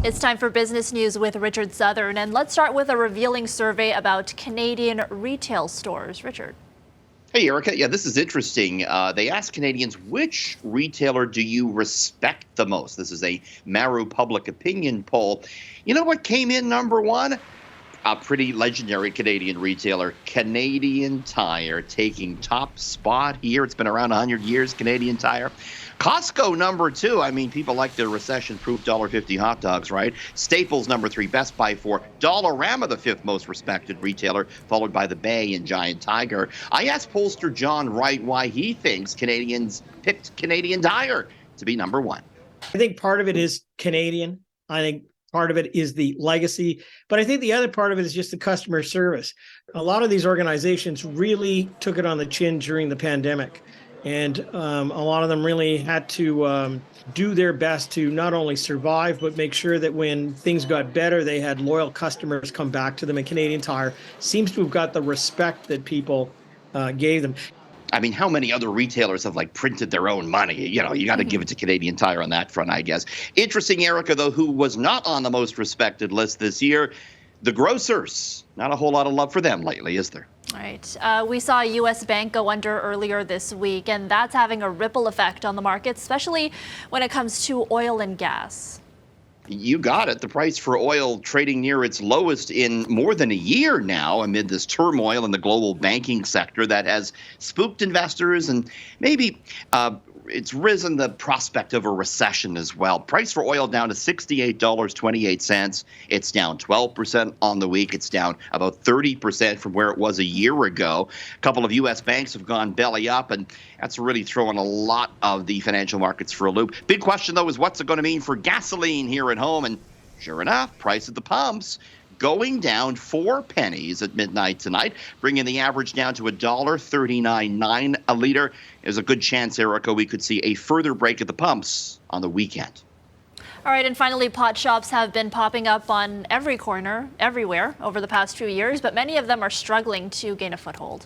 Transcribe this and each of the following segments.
It's time for business news with Richard Southern, and let's start with a revealing survey about Canadian retail stores. Richard. Hey, Erica. Yeah, this is interesting. They asked Canadians, which retailer do you respect the most? This is a Maru public opinion poll. You know what came in number one? A pretty legendary Canadian retailer, Canadian Tire, taking top spot here. It's been around 100 years, Canadian Tire. Costco number two. I mean, people like their recession-proof $1.50 hot dogs, right? Staples number three. Best Buy four. Dollarama, the fifth most respected retailer, followed by the Bay and Giant Tiger. I asked pollster John Wright why he thinks Canadians picked Canadian Tire to be number one. I think part of it is Canadian. I think part of it is the legacy, but I think the other part of it is just the customer service. A lot of these organizations really took it on the chin during the pandemic, and a lot of them really had to do their best to not only survive, but make sure that when things got better, they had loyal customers come back to them. And Canadian Tire seems to have got the respect that people gave them. I mean, how many other retailers have printed their own money? You got to give it to Canadian Tire on that front, I guess. Interesting, Erica, though, who was not on the most respected list this year, the grocers. Not a whole lot of love for them lately, is there? Right. We saw a U.S. bank go under earlier this week, and that's having a ripple effect on the market, especially when it comes to oil and gas. You got it. The price for oil trading near its lowest in more than a year now amid this turmoil in the global banking sector that has spooked investors, and maybe it's risen the prospect of a recession as well. Price for oil down to $68.28. It's down 12% on the week. It's down about 30% from where it was a year ago. A couple of U.S. banks have gone belly up, and that's really throwing a lot of the financial markets for a loop. Big question, though, is what's it going to mean for gasoline here at home? And sure enough, price at the pumps going down 4 pennies at midnight tonight, bringing the average down to $1.39.9 a liter. There's a good chance, Erica, we could see a further break at the pumps on the weekend. All right, and finally, pot shops have been popping up on every corner, everywhere, over the past few years, but many of them are struggling to gain a foothold.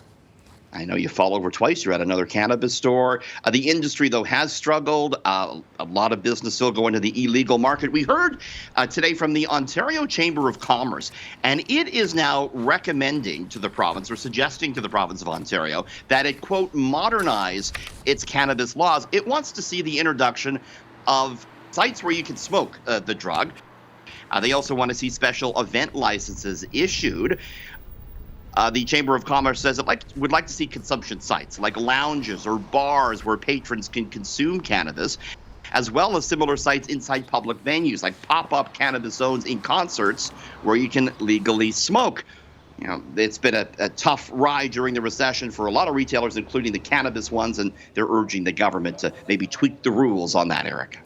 I know you fall over twice. You're at another cannabis store. The industry, though, has struggled. A lot of business still going to the illegal market. We heard today from the Ontario Chamber of Commerce, and it is now recommending to the province, or suggesting to the province of Ontario, that it, quote, modernize its cannabis laws. It wants to see the introduction of sites where you can smoke the drug. They also want to see special event licenses issued. The Chamber of Commerce says it would like to see consumption sites like lounges or bars where patrons can consume cannabis, as well as similar sites inside public venues like pop-up cannabis zones in concerts where you can legally smoke. You know, it's been a tough ride during the recession for a lot of retailers, including the cannabis ones, and they're urging the government to maybe tweak the rules on that, Eric.